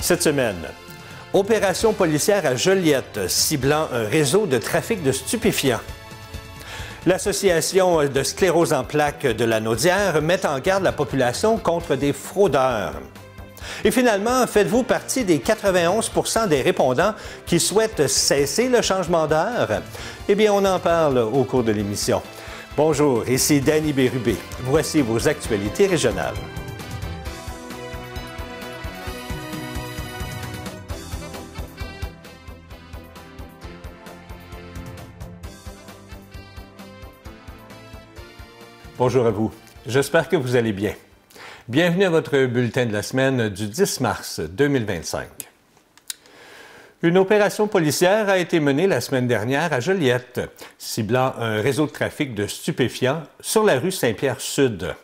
Cette semaine, opération policière à Joliette ciblant un réseau de trafic de stupéfiants. L'Association de sclérose en plaques de la Naudière met en garde la population contre des fraudeurs. Et finalement, faites-vous partie des 91 % des répondants qui souhaitent cesser le changement d'heure? Eh bien, on en parle au cours de l'émission. Bonjour, ici Danny Bérubé. Voici vos actualités régionales. Bonjour à vous. J'espère que vous allez bien. Bienvenue à votre bulletin de la semaine du 10 mars 2025. Une opération policière a été menée la semaine dernière à Joliette, ciblant un réseau de trafic de stupéfiants sur la rue Saint-Pierre-Sud.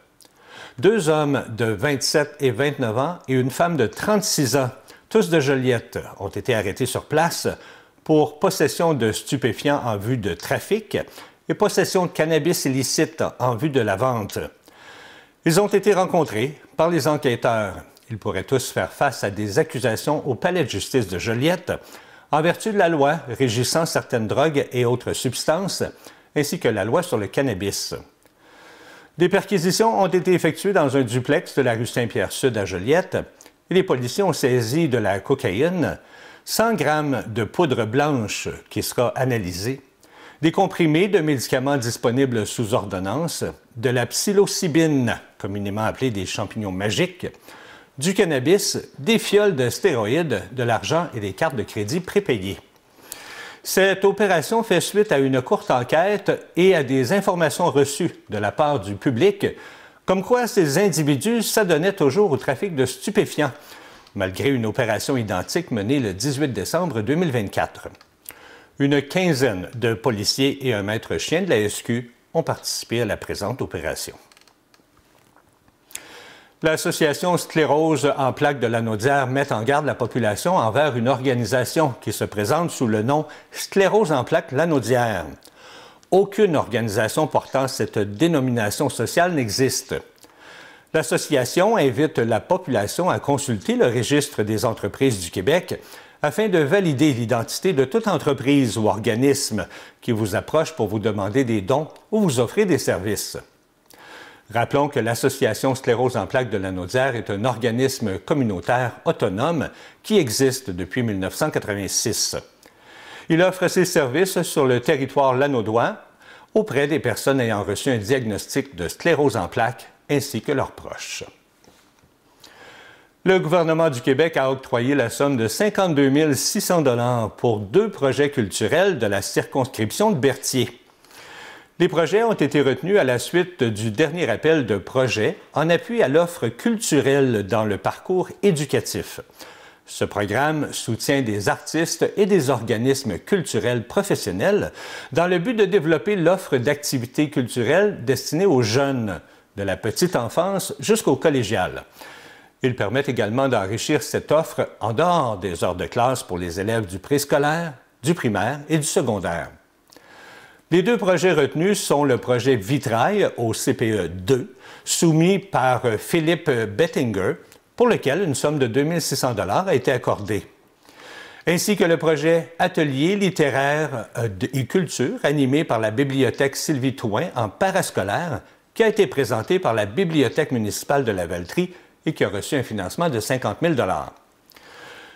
2 hommes de 27 et 29 ans et une femme de 36 ans, tous de Joliette, ont été arrêtés sur place pour possession de stupéfiants en vue de trafic et possession de cannabis illicite en vue de la vente. Ils ont été rencontrés par les enquêteurs. Ils pourraient tous faire face à des accusations au palais de justice de Joliette en vertu de la loi régissant certaines drogues et autres substances, ainsi que la loi sur le cannabis. Des perquisitions ont été effectuées dans un duplex de la rue Saint-Pierre-Sud à Joliette et les policiers ont saisi de la cocaïne, 100 grammes de poudre blanche qui sera analysée, des comprimés de médicaments disponibles sous ordonnance, de la psilocybine, communément appelée des champignons magiques, du cannabis, des fioles de stéroïdes, de l'argent et des cartes de crédit prépayées. Cette opération fait suite à une courte enquête et à des informations reçues de la part du public, comme quoi ces individus s'adonnaient toujours au trafic de stupéfiants, malgré une opération identique menée le 18 décembre 2024. Une quinzaine de policiers et un maître chien de la SQ ont participé à la présente opération. L'Association sclérose en plaques de la Naudière met en garde la population envers une organisation qui se présente sous le nom Sclérose en plaques la Naudière. Aucune organisation portant cette dénomination sociale n'existe. L'association invite la population à consulter le registre des entreprises du Québec afin de valider l'identité de toute entreprise ou organisme qui vous approche pour vous demander des dons ou vous offrir des services. Rappelons que l'Association sclérose en plaques de la Naudière est un organisme communautaire autonome qui existe depuis 1986. Il offre ses services sur le territoire lanaudois auprès des personnes ayant reçu un diagnostic de sclérose en plaques ainsi que leurs proches. Le gouvernement du Québec a octroyé la somme de 52 600 $ pour 2 projets culturels de la circonscription de Berthier. Les projets ont été retenus à la suite du dernier appel de projets en appui à l'offre culturelle dans le parcours éducatif. Ce programme soutient des artistes et des organismes culturels professionnels dans le but de développer l'offre d'activités culturelles destinées aux jeunes, de la petite enfance jusqu'au collégial. Il permet également d'enrichir cette offre en dehors des heures de classe pour les élèves du préscolaire, du primaire et du secondaire. Les 2 projets retenus sont le projet Vitrail au CPE 2, soumis par Philippe Bettinger, pour lequel une somme de 2 600 $ a été accordée, ainsi que le projet Atelier littéraire et culture, animé par la Bibliothèque Sylvie Touin en parascolaire, qui a été présenté par la Bibliothèque municipale de Lavaltrie et qui a reçu un financement de 50 000 $.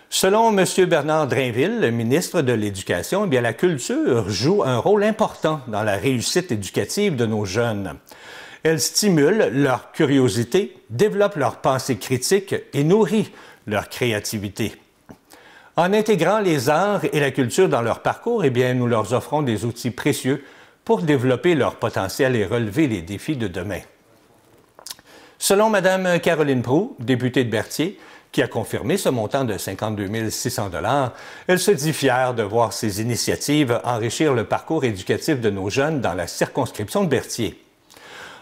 Selon M. Bernard Drainville, le ministre de l'Éducation, eh bien, la culture joue un rôle important dans la réussite éducative de nos jeunes. Elle stimule leur curiosité, développe leur pensée critique et nourrit leur créativité. En intégrant les arts et la culture dans leur parcours, eh bien, nous leur offrons des outils précieux pour développer leur potentiel et relever les défis de demain. Selon Mme Caroline Proulx, députée de Berthier, qui a confirmé ce montant de 52 600 $, elle se dit fière de voir ces initiatives enrichir le parcours éducatif de nos jeunes dans la circonscription de Berthier.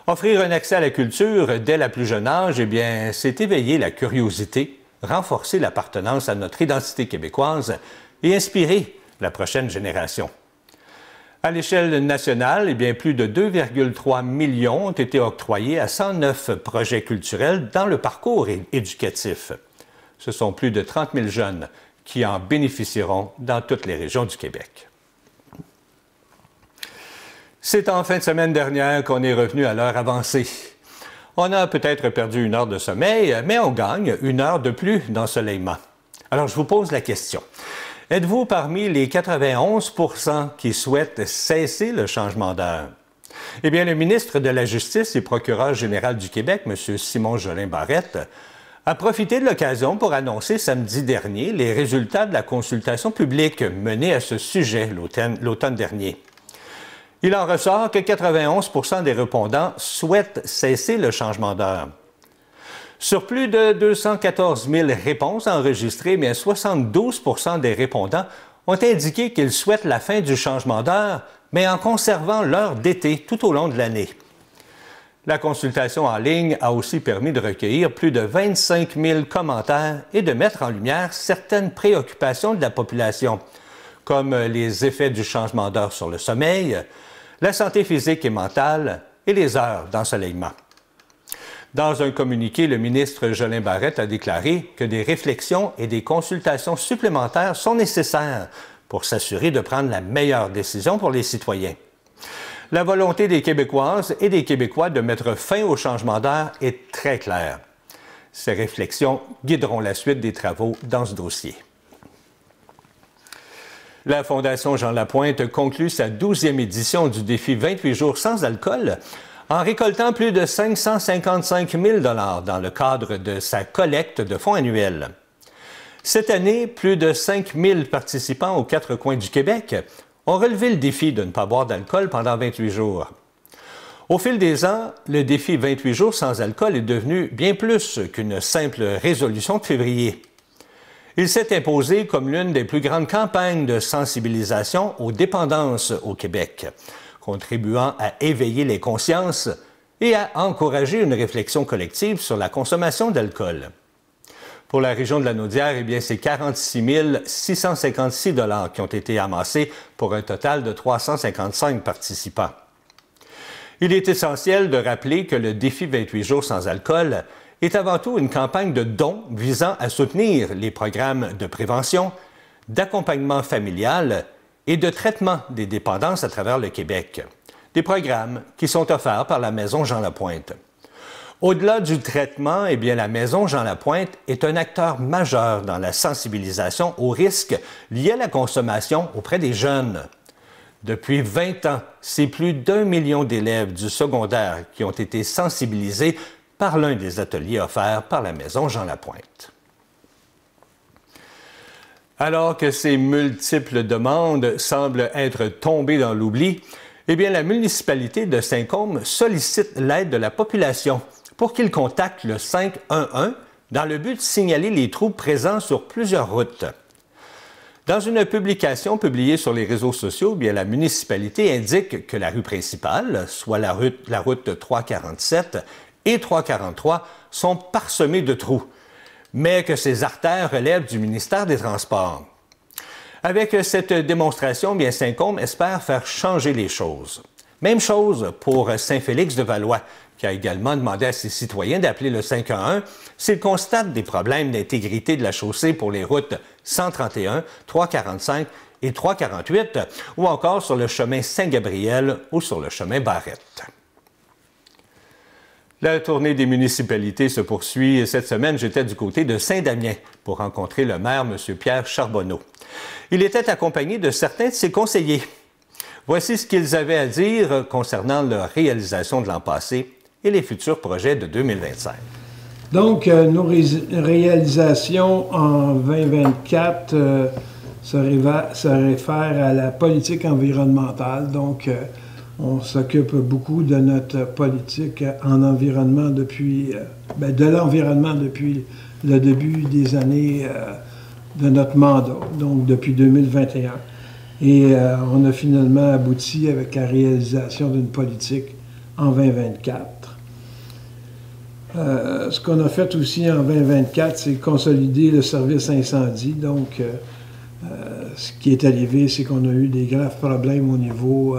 Offrir un accès à la culture dès la plus jeune âge, eh bien, c'est éveiller la curiosité, renforcer l'appartenance à notre identité québécoise et inspirer la prochaine génération. À l'échelle nationale, eh bien, plus de 2,3 millions ont été octroyés à 109 projets culturels dans le parcours éducatif. Ce sont plus de 30 000 jeunes qui en bénéficieront dans toutes les régions du Québec. C'est en fin de semaine dernière qu'on est revenu à l'heure avancée. On a peut-être perdu 1 heure de sommeil, mais on gagne 1 heure de plus d'ensoleillement. Alors, je vous pose la question. Êtes-vous parmi les 91 % qui souhaitent cesser le changement d'heure? Eh bien, le ministre de la Justice et procureur général du Québec, M. Simon Jolin-Barrette, a profité de l'occasion pour annoncer samedi dernier les résultats de la consultation publique menée à ce sujet l'automne dernier. Il en ressort que 91 % des répondants souhaitent cesser le changement d'heure. Sur plus de 214 000 réponses enregistrées, 72 % des répondants ont indiqué qu'ils souhaitent la fin du changement d'heure, mais en conservant l'heure d'été tout au long de l'année. La consultation en ligne a aussi permis de recueillir plus de 25 000 commentaires et de mettre en lumière certaines préoccupations de la population, comme les effets du changement d'heure sur le sommeil, la santé physique et mentale et les heures d'ensoleillement. Dans un communiqué, le ministre Jolin-Barrette a déclaré que des réflexions et des consultations supplémentaires sont nécessaires pour s'assurer de prendre la meilleure décision pour les citoyens. La volonté des Québécoises et des Québécois de mettre fin au changement d'heure est très claire. Ces réflexions guideront la suite des travaux dans ce dossier. La Fondation Jean Lapointe conclut sa 12e édition du défi 28 jours sans alcool en récoltant plus de 555 000 $ dans le cadre de sa collecte de fonds annuelle. Cette année, plus de 5 000 participants aux 4 coins du Québec ont relevé le défi de ne pas boire d'alcool pendant 28 jours. Au fil des ans, le défi 28 jours sans alcool est devenu bien plus qu'une simple résolution de février. Il s'est imposé comme l'une des plus grandes campagnes de sensibilisation aux dépendances au Québec, contribuant à éveiller les consciences et à encourager une réflexion collective sur la consommation d'alcool. Pour la région de la Naudière, eh bien, c'est 46 656 $ qui ont été amassés pour un total de 355 participants. Il est essentiel de rappeler que le défi 28 jours sans alcool est avant tout une campagne de dons visant à soutenir les programmes de prévention, d'accompagnement familial et de traitement des dépendances à travers le Québec. Des programmes qui sont offerts par la Maison Jean Lapointe. Au-delà du traitement, eh bien, la Maison Jean Lapointe est un acteur majeur dans la sensibilisation aux risques liés à la consommation auprès des jeunes. Depuis 20 ans, c'est plus d'1 million d'élèves du secondaire qui ont été sensibilisés par l'un des ateliers offerts par la Maison Jean Lapointe. Alors que ces multiples demandes semblent être tombées dans l'oubli, eh bien, la municipalité de Saint-Côme sollicite l'aide de la population pour qu'ils contactent le 511 dans le but de signaler les troubles présents sur plusieurs routes. Dans une publication publiée sur les réseaux sociaux, bien, la municipalité indique que la rue principale, soit la route 347 et 343, sont parsemées de trous, mais que ces artères relèvent du ministère des Transports. Avec cette démonstration, bien, Saint-Côme espère faire changer les choses. Même chose pour Saint-Félix-de-Valois, qui a également demandé à ses citoyens d'appeler le 511 s'ils constatent des problèmes d'intégrité de la chaussée pour les routes 131, 345 et 348, ou encore sur le chemin Saint-Gabriel ou sur le chemin Barrette. La tournée des municipalités se poursuit. Cette semaine, j'étais du côté de Saint-Damien pour rencontrer le maire, M. Pierre Charbonneau. Il était accompagné de certains de ses conseillers. Voici ce qu'ils avaient à dire concernant leur réalisation de l'an passé et les futurs projets de 2025. Donc, nos réalisations en 2024 se réfèrent à la politique environnementale. Donc, on s'occupe beaucoup de notre politique en environnement depuis, de l'environnement depuis le début des années de notre mandat, donc depuis 2021. Et on a finalement abouti avec la réalisation d'une politique en 2024. Ce qu'on a fait aussi en 2024, c'est consolider le service incendie. Donc, ce qui est arrivé, c'est qu'on a eu des graves problèmes au niveau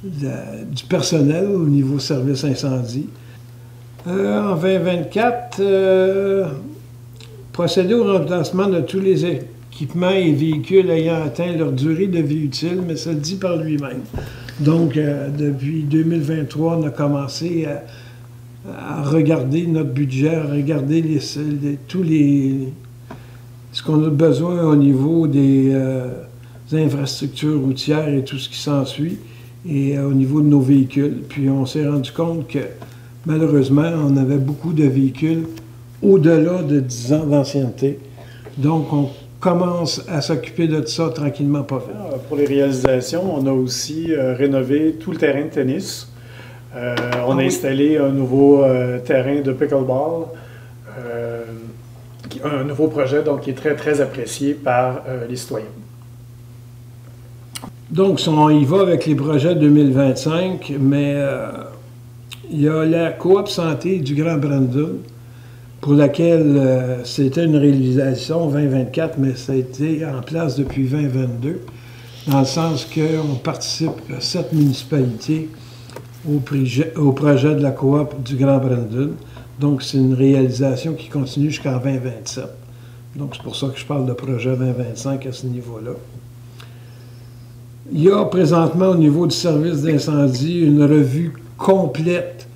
du personnel, au niveau service incendie. En 2024, procéder au remplacement de tous les équipements et véhicules ayant atteint leur durée de vie utile, mais ça le dit par lui-même. Donc, depuis 2023, on a commencé à regarder notre budget, à regarder ce qu'on a besoin au niveau des infrastructures routières et tout ce qui s'ensuit, et au niveau de nos véhicules. Puis on s'est rendu compte que, malheureusement, on avait beaucoup de véhicules au-delà de 10 ans d'ancienneté. Donc, on commence à s'occuper de ça tranquillement, pas vite. Pour les réalisations, on a aussi rénové tout le terrain de tennis. On a installé un nouveau terrain de pickleball, un nouveau projet donc, qui est très, très apprécié par les citoyens. Donc, on y va avec les projets 2025, mais il y a la coop santé du Grand Brandon, pour laquelle c'était une réalisation 2024, mais ça a été en place depuis 2022, dans le sens qu'on participe 7 municipalités au projet de la coop du Grand Brandon. Donc, c'est une réalisation qui continue jusqu'en 2027. Donc, c'est pour ça que je parle de projet 2025 à ce niveau-là. Il y a présentement, au niveau du service d'incendie, une revue complète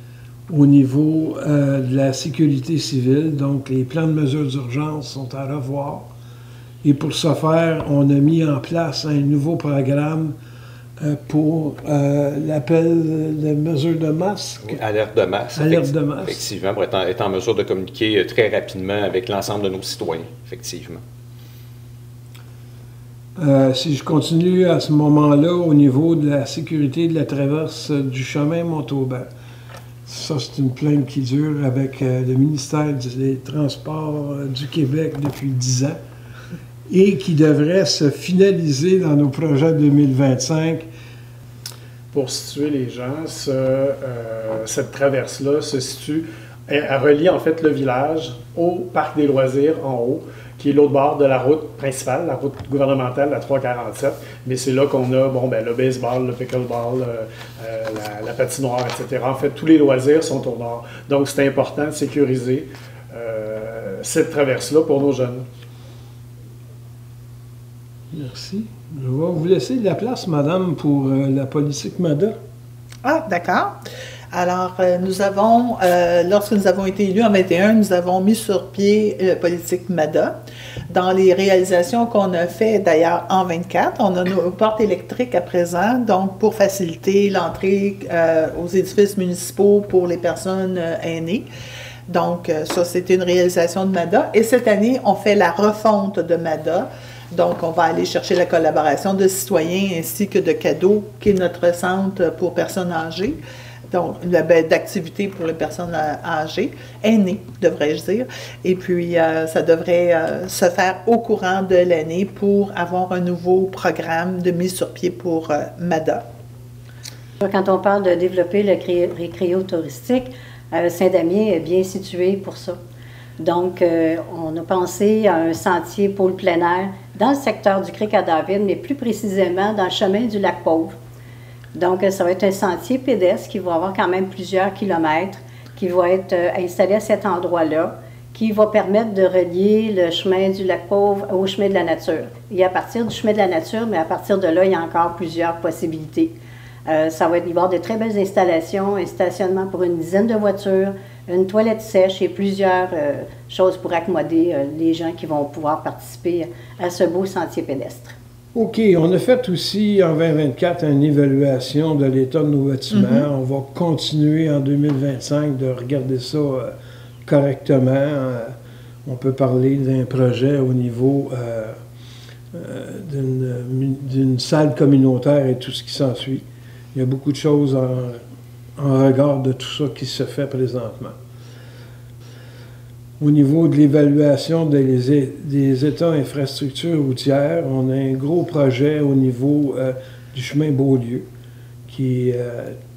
au niveau de la sécurité civile. Donc, les plans de mesures d'urgence sont à revoir. Et pour ce faire, on a mis en place un nouveau programme pour l'appel de mesures de masse. Oui, alerte de masse. Alerte de masse. Effectivement, pour être en mesure de communiquer très rapidement avec l'ensemble de nos citoyens, effectivement. Si je continue à ce moment-là, au niveau de la sécurité de la traverse du chemin Montauban, ça, c'est une plainte qui dure avec le ministère des Transports du Québec depuis 10 ans et qui devrait se finaliser dans nos projets 2025. Pour situer les gens, cette traverse-là se situe, elle relie en fait le village au parc des loisirs en haut, qui est l'autre bord de la route principale, la route gouvernementale, la 347. Mais c'est là qu'on a le baseball, le pickleball, la patinoire, etc. En fait, tous les loisirs sont au nord. Donc, c'est important de sécuriser cette traverse-là pour nos jeunes. Merci. Je vais vous laisser de la place, madame, pour la politique MADA. Ah, d'accord. Alors, lorsque nous avons été élus en 2021, nous avons mis sur pied la politique MADA. Dans les réalisations qu'on a fait d'ailleurs en 24, on a nos portes électriques à présent, donc pour faciliter l'entrée aux édifices municipaux pour les personnes aînées. Donc, ça, c'était une réalisation de MADA. Et cette année, on fait la refonte de MADA. Donc, on va aller chercher la collaboration de citoyens ainsi que de Cadeau, qui est notre centre pour personnes âgées. Donc, d'activités pour les personnes âgées, aînées, devrais-je dire. Et puis, ça devrait se faire au courant de l'année pour avoir un nouveau programme de mise sur pied pour MADA. Quand on parle de développer le récréo touristique, Saint-Damien est bien situé pour ça. Donc, on a pensé à un sentier pôle plein air dans le secteur du Cric à David, mais plus précisément dans le chemin du lac Pauvre. Donc, ça va être un sentier pédestre qui va avoir quand même plusieurs kilomètres, qui va être installé à cet endroit-là, qui va permettre de relier le chemin du lac Pauvre au chemin de la nature. Et à partir du chemin de la nature, mais à partir de là, il y a encore plusieurs possibilités. Il va y avoir de très belles installations, un stationnement pour une dizaine de voitures, une toilette sèche et plusieurs choses pour accommoder les gens qui vont pouvoir participer à ce beau sentier pédestre. OK, on a fait aussi en 2024 une évaluation de l'état de nos bâtiments. On va continuer en 2025 de regarder ça correctement. On peut parler d'un projet au niveau d'une salle communautaire et tout ce qui s'ensuit. Il y a beaucoup de choses en regard de tout ça qui se fait présentement. Au niveau de l'évaluation des états infrastructures routières, on a un gros projet au niveau du chemin Beaulieu, qui est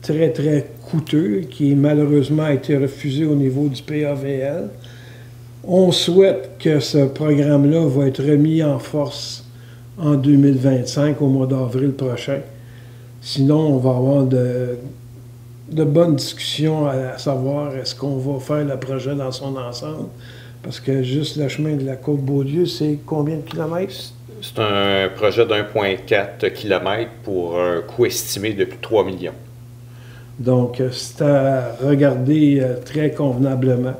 très, très coûteux, qui malheureusement a été refusé au niveau du PAVL. On souhaite que ce programme-là va être remis en force en 2025, au mois d'avril prochain. Sinon, on va avoir de bonnes discussions à savoir est-ce qu'on va faire le projet dans son ensemble Parce que juste le chemin de la Côte-Beaulieu, c'est combien de kilomètres? C'est un projet d'1,4 km pour un coût estimé de plus de 3 millions. Donc, c'est à regarder très convenablement.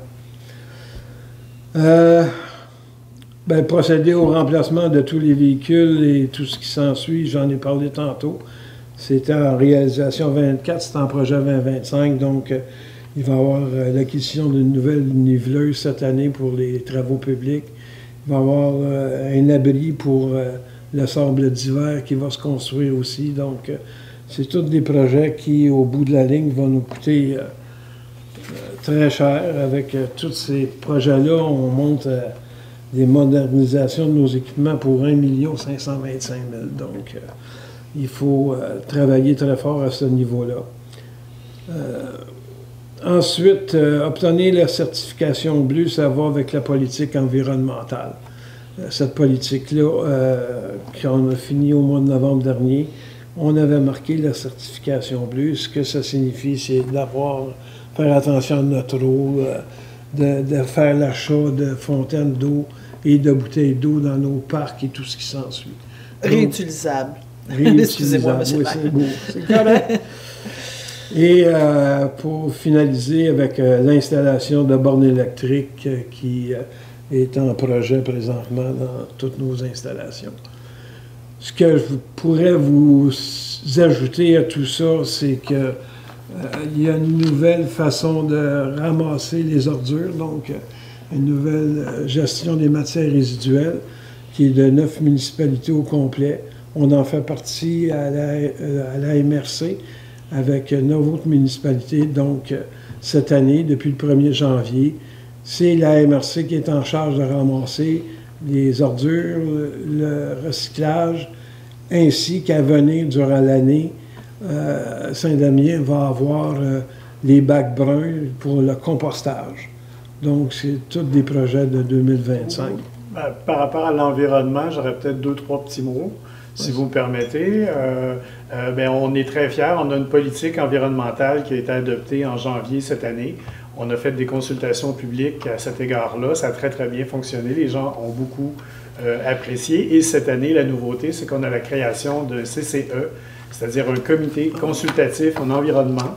Procéder au remplacement de tous les véhicules et tout ce qui s'ensuit, j'en ai parlé tantôt. C'était en réalisation 24, c'est en projet 2025, donc il va y avoir l'acquisition d'une nouvelle niveleuse cette année pour les travaux publics. Il va y avoir un abri pour le sable d'hiver qui va se construire aussi. Donc, c'est tous des projets qui, au bout de la ligne, vont nous coûter très cher. Avec tous ces projets-là, on monte des modernisations de nos équipements pour 1 525 000. Donc, il faut travailler très fort à ce niveau-là. Ensuite, obtenir la certification bleue, ça va avec la politique environnementale. Cette politique-là, qu'on a fini au mois de novembre dernier, on avait marqué la certification bleue. Ce que ça signifie, c'est faire attention à notre eau, de faire l'achat de fontaines d'eau et de bouteilles d'eau dans nos parcs et tout ce qui s'ensuit. Réutilisable. Excusez-moi, M. Oui, c'est beau. C'est correct. Et pour finaliser avec l'installation de bornes électriques qui est en projet présentement dans toutes nos installations. Ce que je pourrais vous ajouter à tout ça, c'est que il y a une nouvelle façon de ramasser les ordures, donc une nouvelle gestion des matières résiduelles qui est de 9 municipalités au complet. On en fait partie à la MRC avec 9 autres municipalités. Donc, cette année, depuis le 1er janvier, c'est la MRC qui est en charge de ramasser les ordures, le recyclage, ainsi qu'à venir durant l'année, Saint-Damien va avoir les bacs bruns pour le compostage. Donc, c'est tous des projets de 2025. Par rapport à l'environnement, j'aurais peut-être 2-3 petits mots, si vous me permettez. On est très fiers. On a une politique environnementale qui a été adoptée en janvier cette année. On a fait des consultations publiques à cet égard-là. Ça a très, très bien fonctionné. Les gens ont beaucoup apprécié. Et cette année, la nouveauté, c'est qu'on a la création de CCE, c'est-à-dire un comité consultatif en environnement.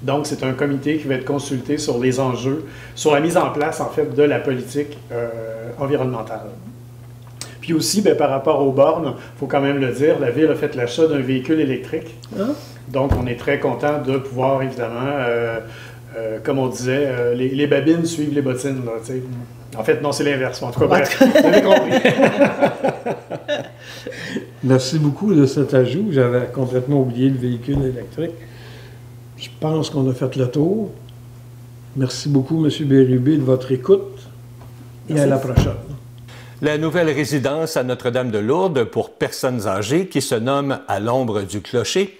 Donc, c'est un comité qui va être consulté sur les enjeux, sur la mise en place, en fait, de la politique environnementale. Puis aussi, par rapport aux bornes, il faut quand même le dire, la Ville a fait l'achat d'un véhicule électrique. Donc, on est très content de pouvoir, évidemment, comme on disait, les babines suivent les bottines. Là, en fait, non, c'est l'inverse. En tout cas, bref, vous avez compris. Merci beaucoup de cet ajout. J'avais complètement oublié le véhicule électrique. Je pense qu'on a fait le tour. Merci beaucoup, M. Bérubé, de votre écoute. Et à la prochaine. La nouvelle résidence à Notre-Dame-de-Lourdes pour personnes âgées, qui se nomme À l'ombre du clocher,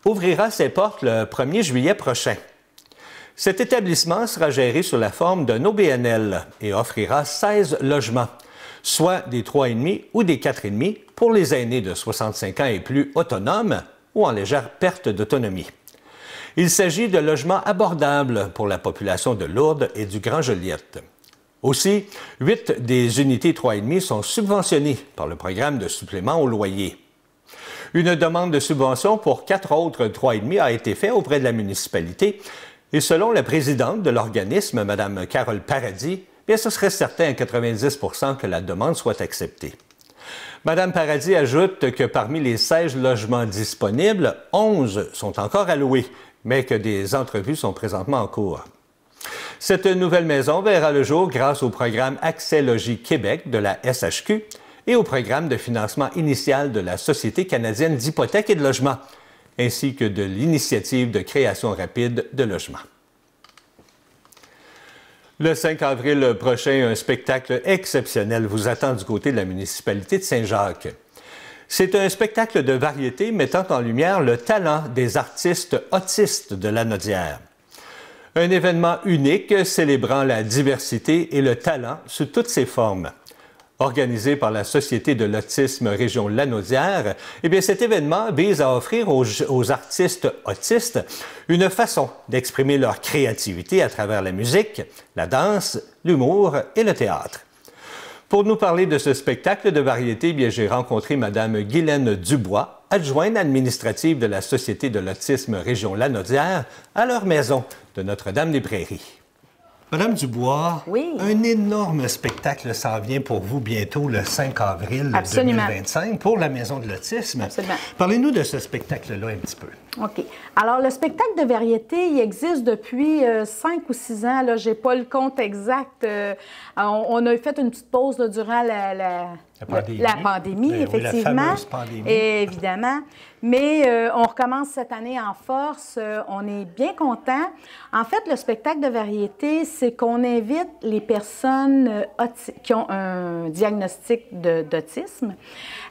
ouvrira ses portes le 1er juillet prochain. Cet établissement sera géré sous la forme d'un OBNL et offrira 16 logements, soit des 3,5 ou des 4,5 pour les aînés de 65 ans et plus autonomes ou en légère perte d'autonomie. Il s'agit de logements abordables pour la population de Lourdes et du Grand Joliette. Aussi, 8 des unités 3,5 sont subventionnées par le programme de supplément au loyer. Une demande de subvention pour 4 autres 3,5 a été faite auprès de la municipalité et selon la présidente de l'organisme, Mme Carole Paradis, bien, ce serait certain à 90 % que la demande soit acceptée. Mme Paradis ajoute que parmi les 16 logements disponibles, 11 sont encore à louer, mais que des entrevues sont présentement en cours. Cette nouvelle maison verra le jour grâce au programme Accès Logis Québec de la SHQ et au programme de financement initial de la Société canadienne d'hypothèques et de logement, ainsi que de l'initiative de création rapide de logements. Le 5 avril prochain, un spectacle exceptionnel vous attend du côté de la municipalité de Saint-Jacques. C'est un spectacle de variété mettant en lumière le talent des artistes autistes de Lanaudière. Un événement unique célébrant la diversité et le talent sous toutes ses formes. Organisé par la Société de l'autisme Région Lanaudière, eh bien, cet événement vise à offrir aux artistes autistes une façon d'exprimer leur créativité à travers la musique, la danse, l'humour et le théâtre. Pour nous parler de ce spectacle de variété, eh bien, j'ai rencontré Mme Guylaine Dubois, adjointe administrative de la Société de l'autisme Région Lanaudière, à leur maison de Notre-Dame-des-Prairies. Madame Dubois, oui. Un énorme spectacle s'en vient pour vous bientôt le 5 avril Absolument. 2025 pour la Maison de l'autisme. Absolument. Parlez-nous de ce spectacle-là un petit peu. OK. Alors, le spectacle de variété, il existe depuis 5 ou 6 ans. Je n'ai pas le compte exact. On a fait une petite pause là, durant la pandémie, Ben, effectivement. oui, la fameuse pandémie. Évidemment. Mais on recommence cette année en force. On est bien contents. En fait, le spectacle de variété, c'est qu'on invite les personnes qui ont un diagnostic d'autisme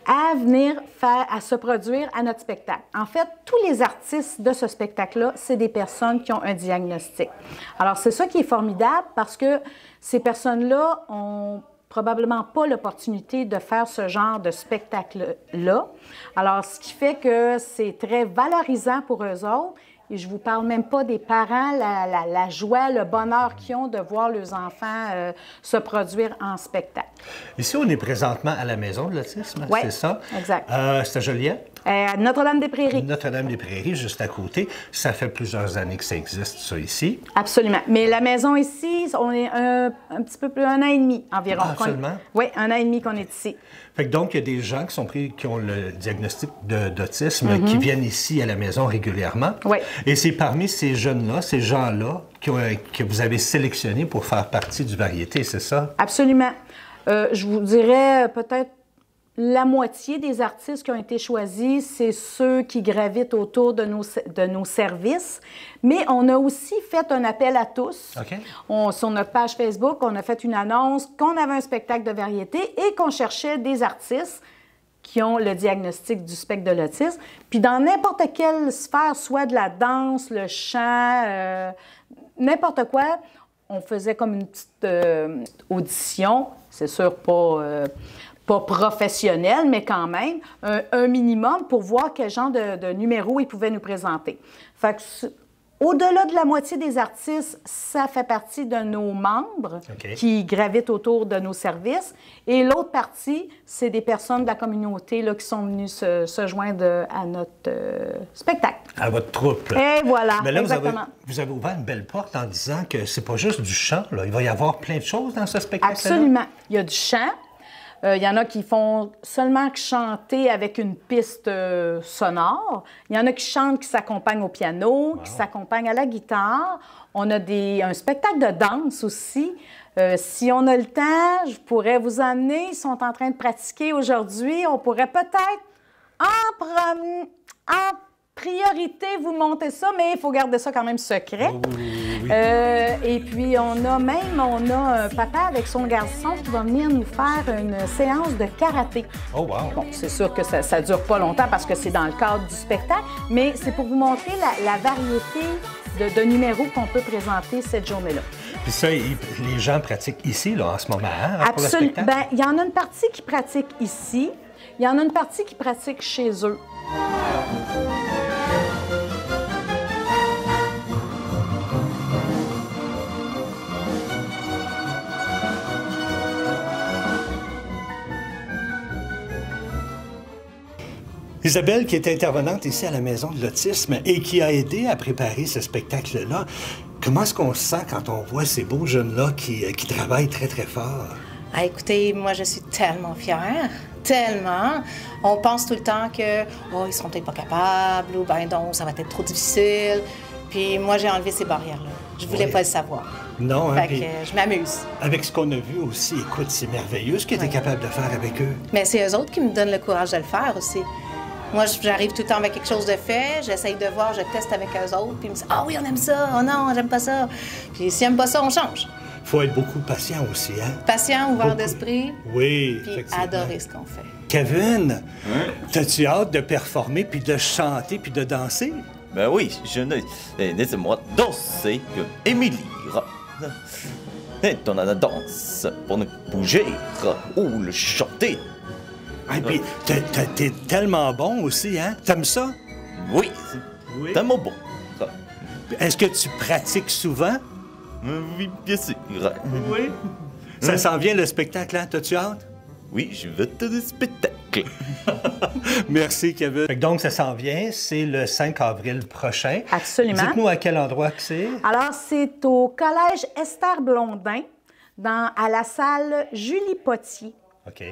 à venir à se produire à notre spectacle. En fait, tous les artistes de ce spectacle-là, c'est des personnes qui ont un diagnostic. Alors, c'est ça qui est formidable parce que ces personnes-là ont probablement pas l'opportunité de faire ce genre de spectacle-là. Alors, ce qui fait que c'est très valorisant pour eux autres. Et je ne vous parle même pas des parents, la joie, le bonheur qu'ils ont de voir leurs enfants se produire en spectacle. Ici, on est présentement à la Maison de l'autisme, ouais, c'est ça? Exact. C'est à Joliette? Notre-Dame-des-Prairies. Notre-Dame-des-Prairies, juste à côté. Ça fait plusieurs années que ça existe, ça, ici. Absolument. Mais la maison ici, on est un petit peu plus d'un an et demi environ. Ah, seulement? Oui, un an et demi qu'on est ici. Fait que donc, il y a des gens qui ont le diagnostic d'autisme qui viennent ici à la maison régulièrement. Oui. Et c'est parmi ces jeunes-là, ces gens-là, que vous avez sélectionnés pour faire partie du variété, c'est ça? Absolument. Je vous dirais peut-être la moitié des artistes qui ont été choisis, c'est ceux qui gravitent autour de nos services. Mais on a aussi fait un appel à tous. Okay. Sur notre page Facebook, on a fait une annonce qu'on avait un spectacle de variété et qu'on cherchait des artistes qui ont le diagnostic du spectre de l'autisme. Puis dans n'importe quelle sphère, soit de la danse, le chant, n'importe quoi, on faisait comme une petite audition. C'est sûr, pas professionnel, mais quand même, un minimum pour voir quel genre de numéro ils pouvaient nous présenter. Fait que, au-delà de la moitié des artistes, ça fait partie de nos membres qui gravitent autour de nos services. Et l'autre partie, c'est des personnes de la communauté là, qui sont venues se joindre à notre spectacle. À votre troupe. Et voilà, mais là, exactement. Vous avez ouvert une belle porte en disant que c'est pas juste du chant. Là. Il va y avoir plein de choses dans ce spectacle-là. Absolument. Il y a du chant. Il y en a qui font seulement que chanter avec une piste sonore. Il y en a qui chantent, qui s'accompagnent au piano, qui s'accompagnent à la guitare. On a un spectacle de danse aussi. Si on a le temps, je pourrais vous emmener. Ils sont en train de pratiquer aujourd'hui. On pourrait peut-être en priorité vous monter ça, mais il faut garder ça quand même secret. Oui. Et puis, on a un papa avec son garçon qui va venir nous faire une séance de karaté. Oh, wow! Bon, c'est sûr que ça dure pas longtemps parce que c'est dans le cadre du spectacle, mais c'est pour vous montrer la variété de numéros qu'on peut présenter cette journée-là. Puis ça, les gens pratiquent ici, là, en ce moment, hein, pour le spectacle? Bien, il y en a une partie qui pratique ici, il y en a une partie qui pratique chez eux. Isabelle, qui est intervenante ici à la Maison de l'autisme et qui a aidé à préparer ce spectacle-là, comment est-ce qu'on se sent quand on voit ces beaux jeunes-là qui travaillent très, très fort? Ah, écoutez, moi, je suis tellement fière, tellement. On pense tout le temps que ils seront peut-être pas capables ou ben donc ça va être trop difficile. Puis moi, j'ai enlevé ces barrières-là. Je voulais pas le savoir. Non, hein? Fait que je m'amuse. Avec ce qu'on a vu aussi, écoute, c'est merveilleux ce qu'ils étaient capables de faire avec eux. Mais c'est eux autres qui me donnent le courage de le faire aussi. Moi, j'arrive tout le temps avec quelque chose de fait, j'essaye de voir, je teste avec eux autres, puis ils me disent « Ah oui, on aime ça! Oh non, j'aime pas ça! » Puis s'ils n'aiment pas ça, on change. Il faut être beaucoup patient aussi, hein? Patient, ouvert d'esprit. Oui, puis adorer ce qu'on fait. Kevin, t'as-tu hâte de performer, puis de chanter, puis de danser? Ben oui, laissez-moi danser, Émilie. Et on a la danse pour nous bouger ou le chanter. Et puis, t'es tellement bon aussi, hein? T'aimes ça? Oui, Oui. c'est tellement bon. Est-ce que tu pratiques souvent? Oui, bien sûr. Oui. Ça s'en vient le spectacle, hein? T'as-tu hâte? Oui, je veux te le spectacle. Merci, Kevin. Donc, ça s'en vient. C'est le 5 avril prochain. Absolument. Dites-nous à quel endroit que c'est. Alors, c'est au Collège Esther Blondin, à la salle Julie Potier. OK.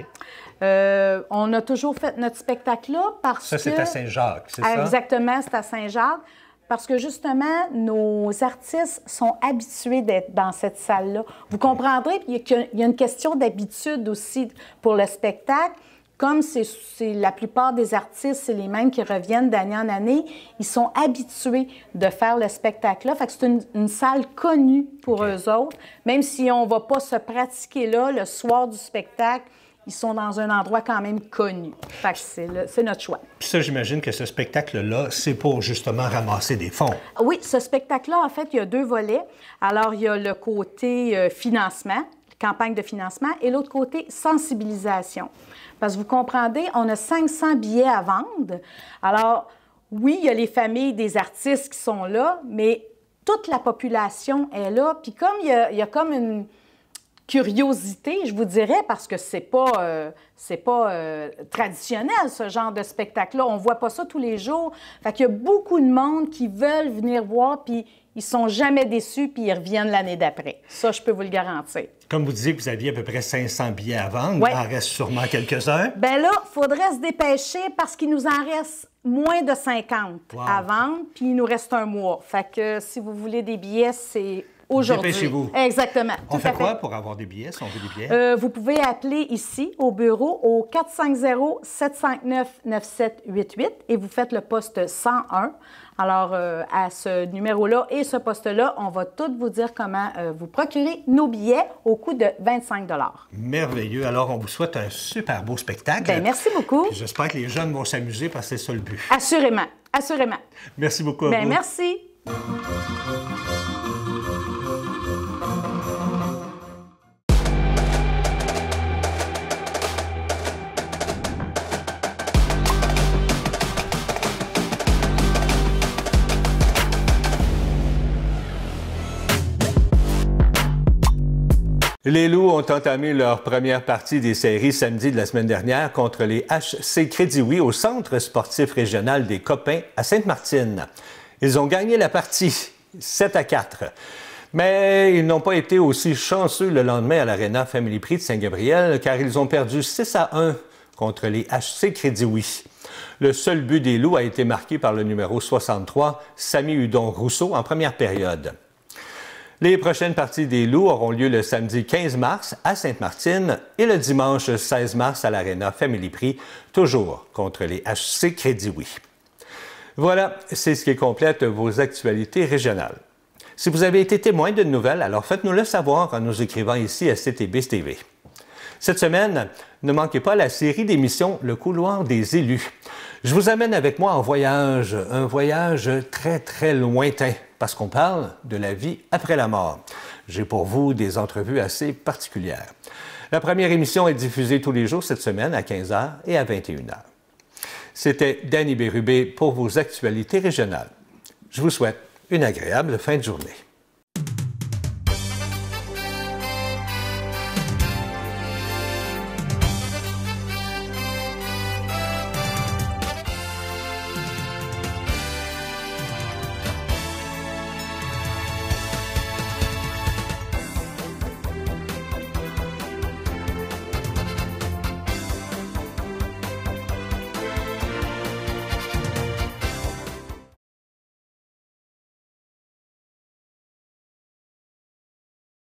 On a toujours fait notre spectacle là parce Ça, c'est que... à Saint-Jacques, c'est ça? Exactement, c'est à Saint-Jacques. Parce que justement, nos artistes sont habitués d'être dans cette salle-là. Vous comprendrez qu'il y a une question d'habitude aussi pour le spectacle. Comme c'est la plupart des artistes, c'est les mêmes qui reviennent d'année en année, ils sont habitués de faire le spectacle-là. Fait que c'est une salle connue pour eux autres. Même si on ne va pas se pratiquer là, le soir du spectacle, ils sont dans un endroit quand même connu. Fait que c'est notre choix. Puis ça, j'imagine que ce spectacle-là, c'est pour justement ramasser des fonds. Oui, ce spectacle-là, en fait, il y a 2 volets. Alors, il y a le côté financement, campagne de financement, et l'autre côté, sensibilisation. Parce que vous comprendrez, on a 500 billets à vendre. Alors, oui, il y a les familles des artistes qui sont là, mais toute la population est là. Puis comme il y a comme une curiosité, je vous dirais, parce que c'est pas traditionnel, ce genre de spectacle-là. On voit pas ça tous les jours. Fait qu'il y a beaucoup de monde qui veulent venir voir, puis ils sont jamais déçus, puis ils reviennent l'année d'après. Ça, je peux vous le garantir. Comme vous disiez que vous aviez à peu près 500 billets à vendre, Ouais. il en reste sûrement quelques-uns. Bien là, il faudrait se dépêcher parce qu'il nous en reste moins de 50 à vendre, puis il nous reste un mois. Fait que si vous voulez des billets, c'est aujourd'hui. Dépêchez-vous. Exactement. On tout fait à quoi pour avoir des billets, si on veut des billets? Vous pouvez appeler ici au bureau au 450-759-9788 et vous faites le poste 101. Alors, à ce numéro-là et ce poste-là, on va tout vous dire comment vous procurer nos billets au coût de 25 $. Merveilleux. Alors, on vous souhaite un super beau spectacle. Bien, merci beaucoup. Puis j'espère que les jeunes vont s'amuser parce que c'est ça le but. Assurément, assurément. Merci beaucoup à Bien, vous. merci. Les Loups ont entamé leur première partie des séries samedi de la semaine dernière contre les HC Crédit Oui au Centre sportif régional des Copains à Sainte-Martine. Ils ont gagné la partie 7-4. Mais ils n'ont pas été aussi chanceux le lendemain à l'Arena Family Prix de Saint-Gabriel car ils ont perdu 6-1 contre les HC Crédit Oui. Le seul but des Loups a été marqué par le numéro 63, Samy Hudon-Rousseau, en première période. Les prochaines parties des Loups auront lieu le samedi 15 mars à Sainte-Martine et le dimanche 16 mars à l'Arena Family Prix, toujours contre les HC Crédit Oui. Voilà, c'est ce qui complète vos actualités régionales. Si vous avez été témoin d'une nouvelle, alors faites-nous le savoir en nous écrivant ici à CTBS TV. Cette semaine, ne manquez pas la série d'émissions Le couloir des élus. Je vous amène avec moi en voyage, un voyage très, très lointain, parce qu'on parle de la vie après la mort. J'ai pour vous des entrevues assez particulières. La première émission est diffusée tous les jours cette semaine à 15h et à 21h. C'était Danny Bérubé pour vos actualités régionales. Je vous souhaite une agréable fin de journée.